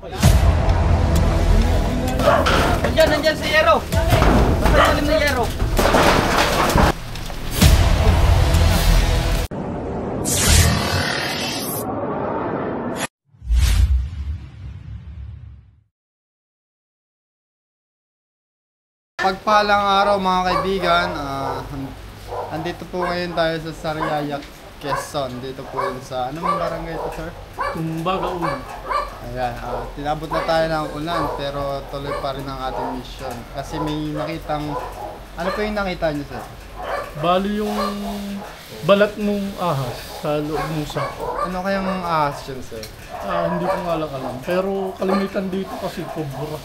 Nandyan si Yero. Nasa ilalim ni Yero. Pagpalang araw mga kaibigan, andito po ngayon tayo sa Sariaya, Quezon. Dito po yun sa, anong barangay ito, sir? Bagaon. Ayan, tinabot na tayo ng ulan pero tuloy pa rin ang ating mission. Kasi may nakitang, ano po yung nakita niyo, sir? Bali yung balat ng ahas sa loob ng sako. Ano kayang ahas yun, sir? Hindi ko nga lang alam. Pero kalimitan dito kasi kobra.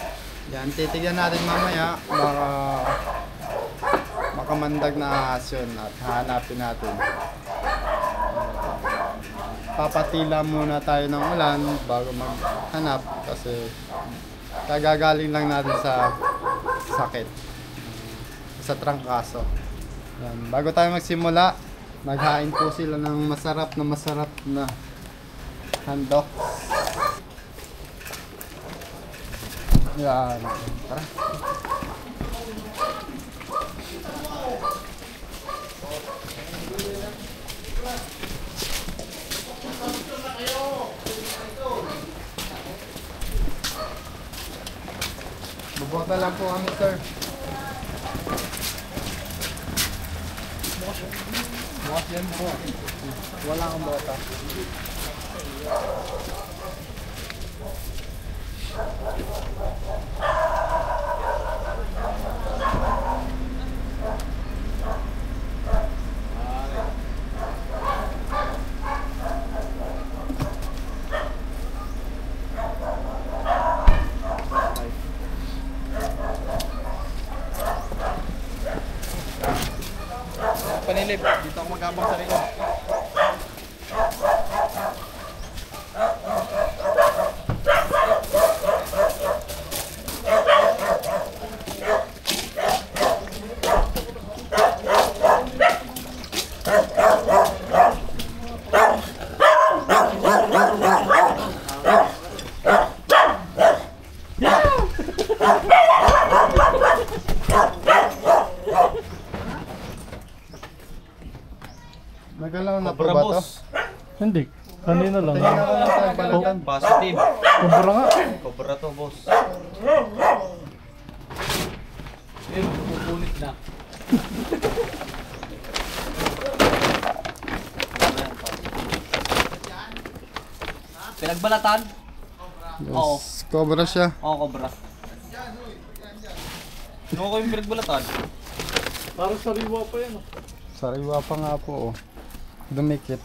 Yan, titignan natin mamaya, makamandag na ahas yun at hahanapin natin. Papatila muna tayo ng ulan bago maghanap kasi kagagaling lang natin sa sakit, sa trangkaso. Yan. Bago tayo magsimula, maghain po sila ng masarap na handok. Yan. Tara. Bubota lang po kami, sir. Bukas yan po. Wala kang bota. Panilip, dito ako magabang sa likod. Nagalaw na po ba to? Hindi. Kanina lang. Tingnan ko lang sa balatan. Positive. Kobra nga. Cobra to, boss. Yun, pupunit na. Pinagbalatan? Oo. Yes, cobra siya. Oo, cobra. Ano ko yung pinagbalatan? Parang sariwa pa yan. Sariwa pa nga po, oh. Dumikit.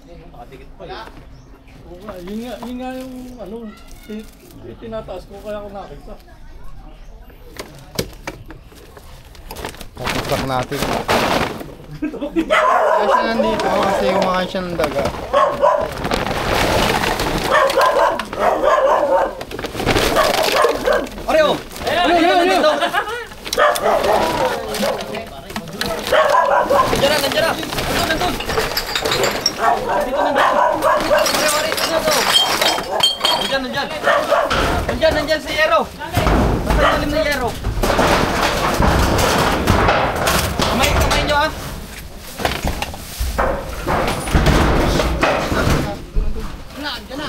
Nakadikit pa yun. Oo nga, yun nga yung ano, tinataas ko kaya ako nakita. Papusak natin. Kaya siya nandito kasi kumakain siya ng daga. Oreo! Nandito! Nandiyan na! Nandun! Dito nandun! Nandyan si Yero! Nasa ilalim ni Yero! Kamay nyo ah! Nandiyan na!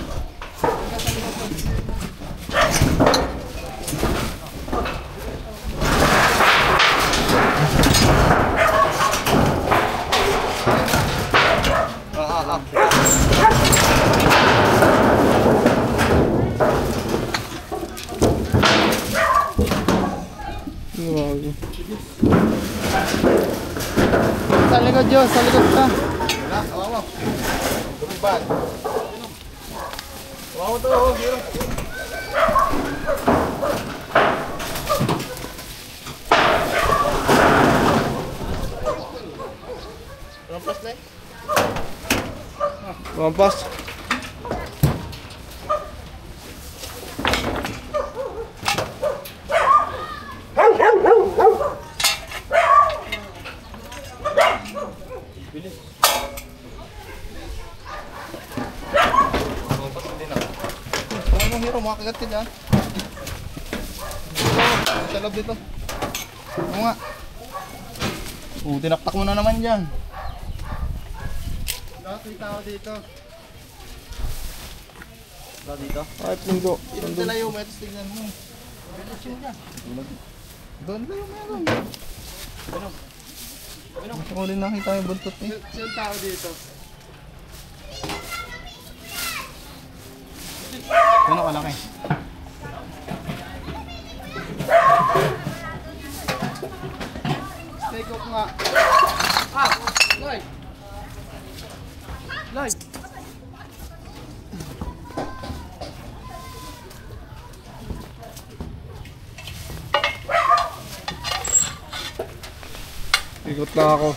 Sa likod yun, sa likod ka. Kawawa! Tumibad. Kawawa to! Rampas na eh? Rampas. Bilis. hero, makagat ka dyan. Sa loob dito. Oo nga. Tinaktak mo na naman dyan. May tao dito. Ito dito. Kahit linggo. Doon talayo, may ito tignan mo. Doon talayo meron. Gusto ko rin nakita yung buntot eh. Siyang tao dito. Gano'n kalaki? Take off nga. Light! Light! Ikot lang ako.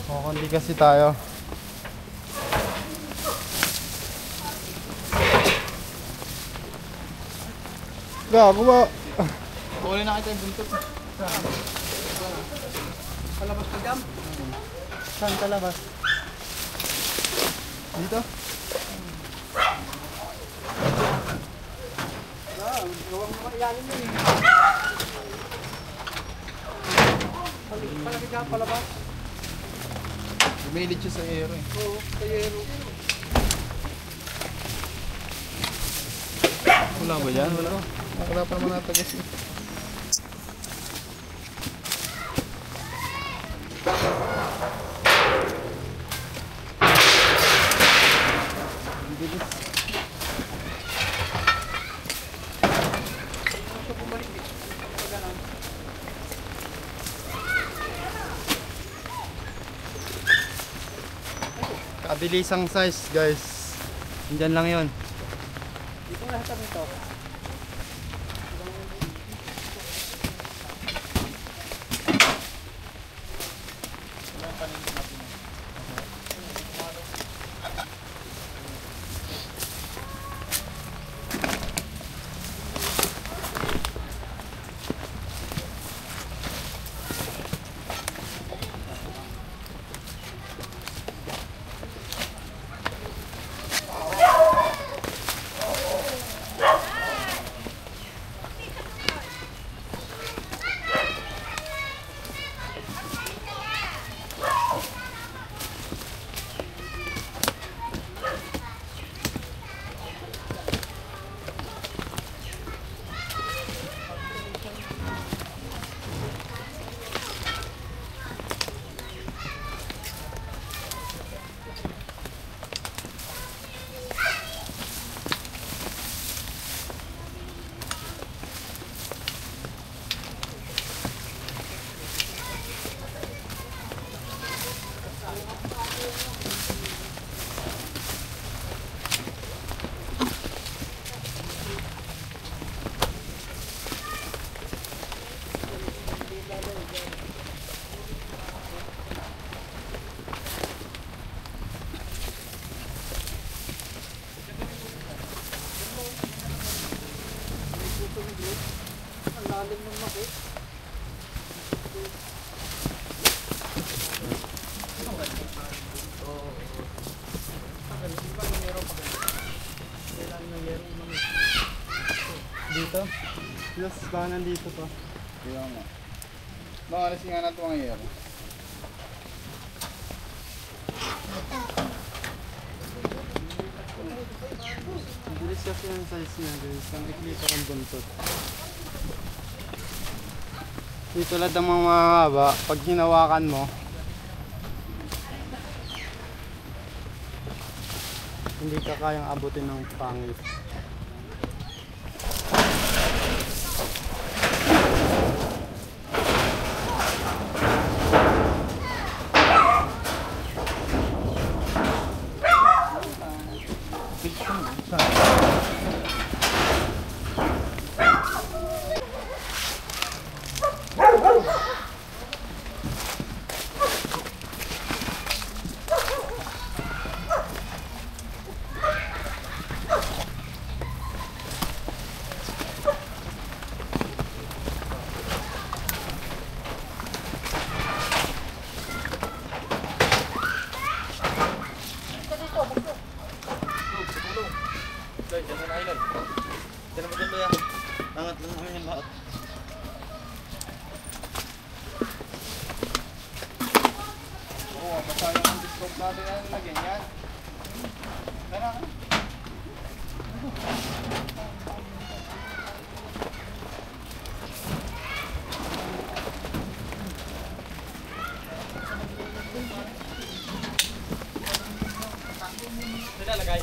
Kukundi kasi tayo. Gago ba? Kukunin na kita yung buntot. Palabas ka dyan. Saan kalabas? Dito? Gawang naman ilalim yun eh. Palagi dyan, palabas. Umilit siya sa aero eh. Oo, kaya Wala ba yan? Wala. Wala pa naman natagas eh. Kabilisang size guys. Diyan lang yon. dito na lahat nito. Ang lalim ng makit. Dito? Yes, baka nandito pa. Kaya nga. Baka alisin nga natin mga aero. Ang bilis kasi ang size niya guys. Ang ikli pa ang buntot. Di tulad ng mga mahaba, pag hinawakan mo, hindi ka kayang abutin ng pangit. Loy, dyan na Loy. Dyan na mo dyan, Loy. Angat lang namin yung lahat. Oo, masayang ang discope natin yan na ganyan. Tara. Sila lagay.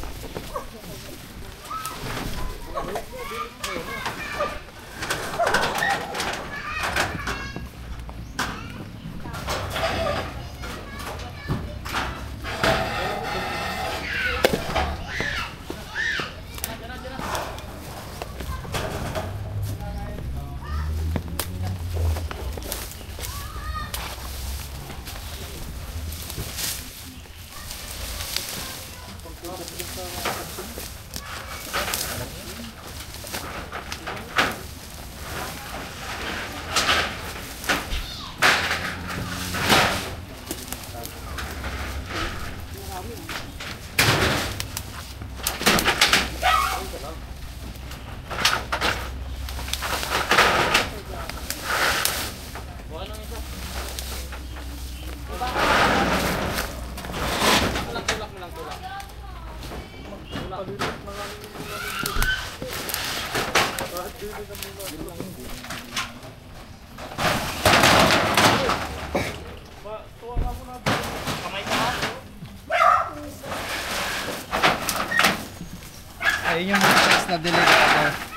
Ayun yung text na delete ako.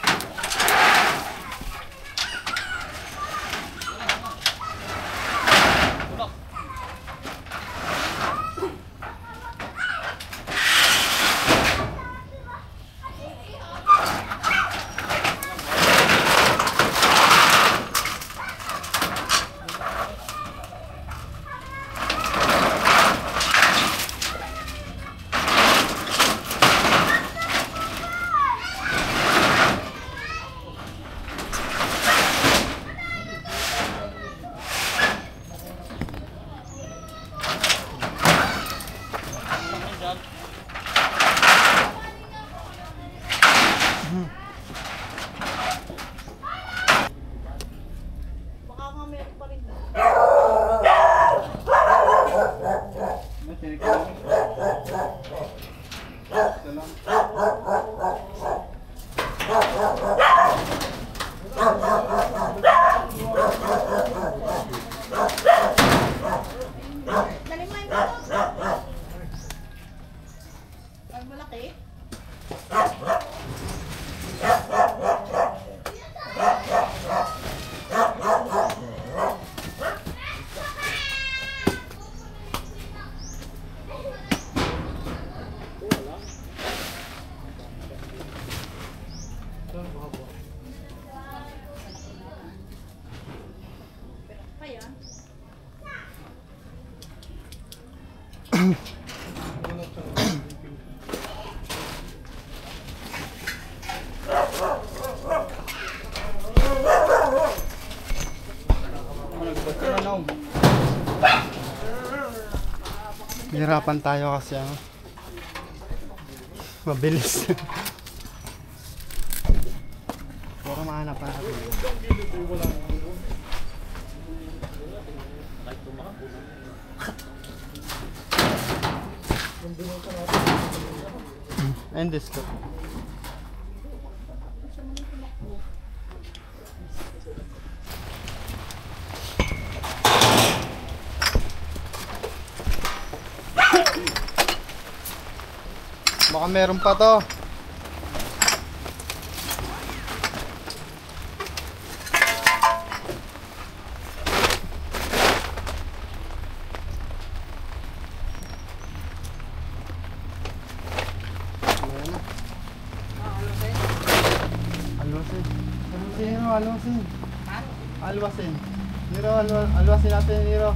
Hirapan tayo kasi ano, mabilis. Puro mahanap pa natin. And this stuff. Baka meron pa to. Alwasin. Alwasin. Alwasin. Niro, alwasin natin, Niro.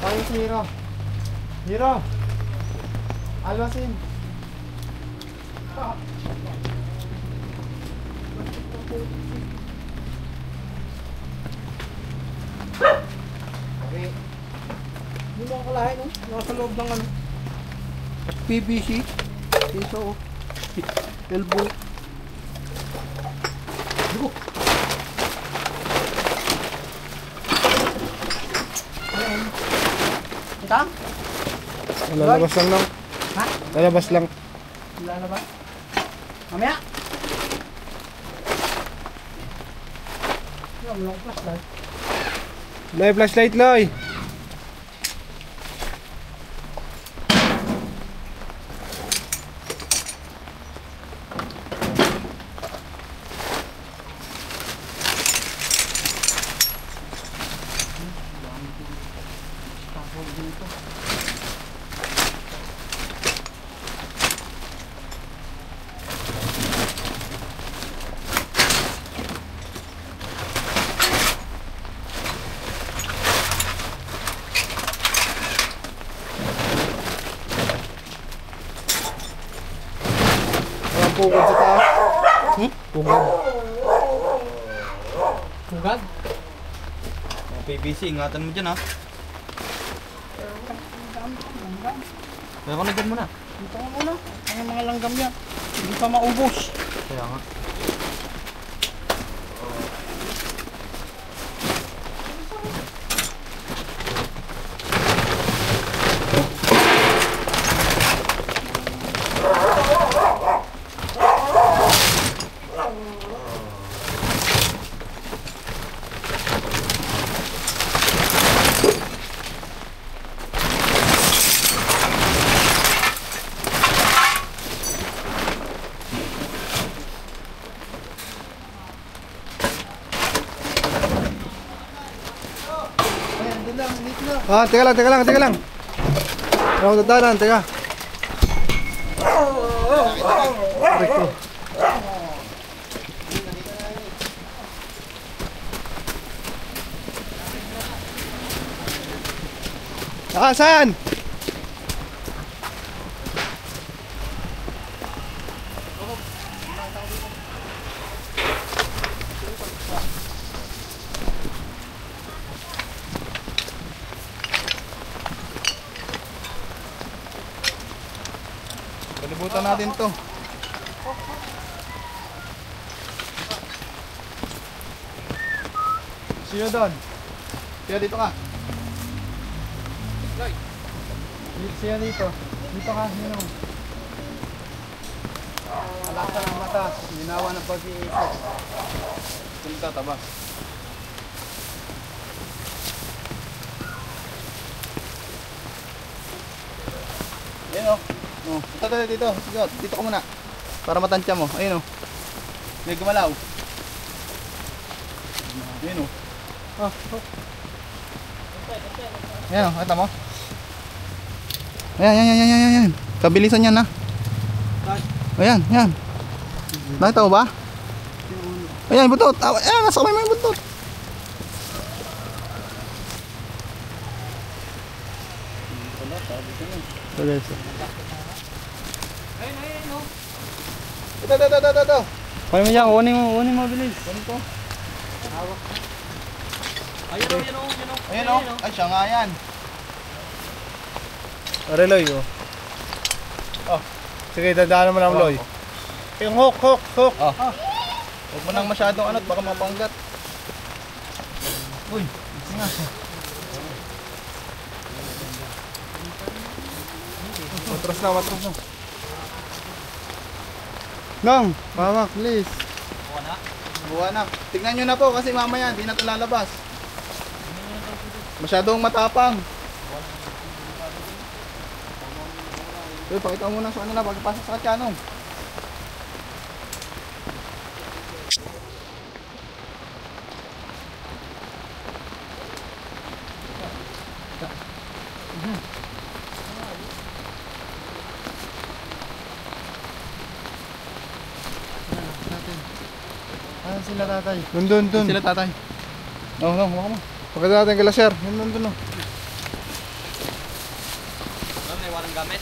Ayun si Niro. Niro. Alwasin. Okay. Yung mga kalahin, no? Nasa loob ng ano. PVC. Dito, oh. Elbow. Dugo. Ayan. Ito? Lalabas lang lang. Ha? Lalabas lang. Wala na ba? Mamaya! Wala akong flashlight. Loy, flashlight, Loy. Pugad sa taas. Pugad. Hugad? Mga PVC, ingatan mo dyan ha. Kaya ko na dyan muna. Dito ka muna. Ang mga langgam yan. Hindi pa maubos. Kaya nga. Ah, teka lang. Ano ko tatanan, teka. Reko. Ah, saan? Kalibutan natin to. Sino doon? Kaya dito ka. Sino dito? Dito ka, sino? Alaksan ang mata, ginawa ng pag-iisip. Kung tatabas. Ayun o. Oh, dito. Sige, dito ka muna. Para matansya mo. Ayun o. Hindi gumalaw. Ayun o. Ayan o, ito mo. Ayan. Kabilisan yan ha. Ayan. Nakita mo ba? Ayan, buntot. Ayan, nasa kamay mo yung buntot. Ito. Kunin mo dyan, kunin mo, bilis. Ayan o. Ay, siya nga yan. Are, Loy, oh. Oh, sige, dadaanan mo lang, Loy. Yung hook. Oh. Huwag mo nang masyadong anot, baka mapanggat. Uy, nga. Matros na. Nong, mama, please. Buwa na. Tignan nyo na po kasi mamaya hindi na ito lalabas. Masyadong matapang. Uy, pakita mo muna sa kanila pagpasok sa katyanong. Ayan sila, tatay. Dun. Sila tatay. No, huwag mo. Pagkata natin kila sir. Dun, oh. May walang gamit.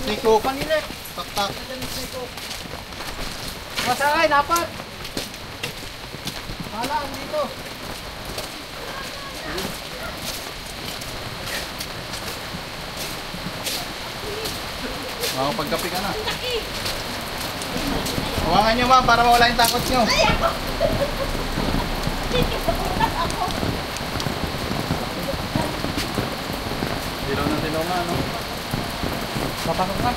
Siko. Tak. Masakay, dapat! Hala, dito! Makapagkape ka na. Hawakan nyo ma'am para mawala yung takot nyo. Dilaw na ano. Papasok na.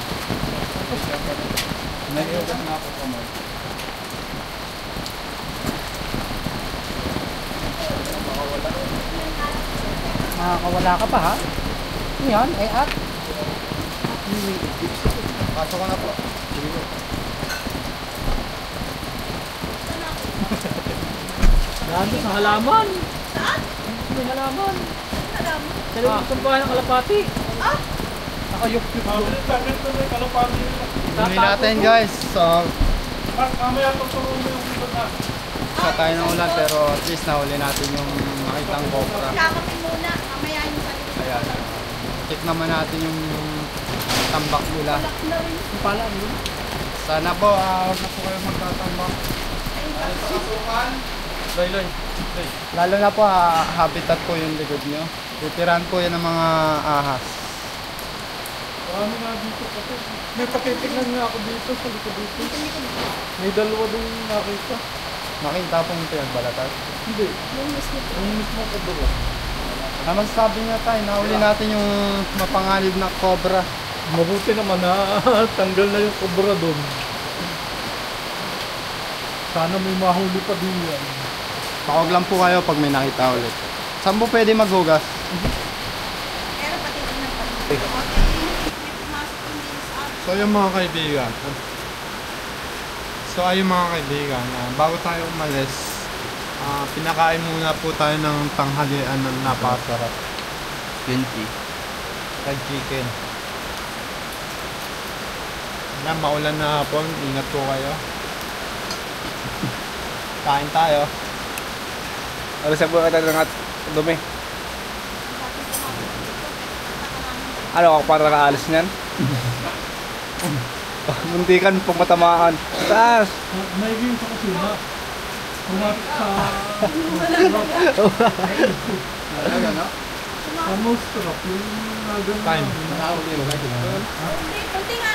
Nag-iugas na ako kamay. Makakawala ka pa ha? Ano yan? Ay at? Pasok ko na po. Grabe sa halaman. Saan? May halaman. Halaman? Sa loob ng bahay ng kalapati. Ah! Nakayuk-yuk doon. Huli natin guys. So, Mamaya tutulungan mo yung ibon na. sa tayo ng ulan pero at least nahuli natin yung makitang cobra. Kakapin muna. Mamaya yung sarili. Ayan. Check naman natin yung tambak nila. Balak na rin. Yung pala, ano yun? Sana po, huwag na po kayo magtatambak. Loy. Lalo na po, habitat po yung likod nyo. Titirahan po yan ng mga ahas. Marami nga dito kasi. May patitignan nga ako dito sa likod dito. May dalawa doon nakita. Nakita po yung pinagbalatan. Hindi. Yung mismo ko doon. Magsabi nga tayo, nahuli natin yung mapanganib na cobra. Mabuti naman na tanggal na yung kobra doon. Sana may mahuli pa din yan. Tawag lang po kayo pag may nakita ulit. Saan po pwede maghugas? Pero pati rin ng pati. Okay. May pumasok yung din sa akin. So yung mga kaibigan. So ayun mga kaibigan, bago tayo umalis, pinakain muna po tayo ng tanghalian na napakasarap. 20. Fried chicken. Na maulan na hapon, ingat po kayo. Kain tayo. Alas sa buhay tayo ng dumi. Ano ako para nakaalis niyan? Muntikan pong matamaan. Taas! May view sa kusina. Kumapit sa... Almost rock. Yung Time. Kunti nga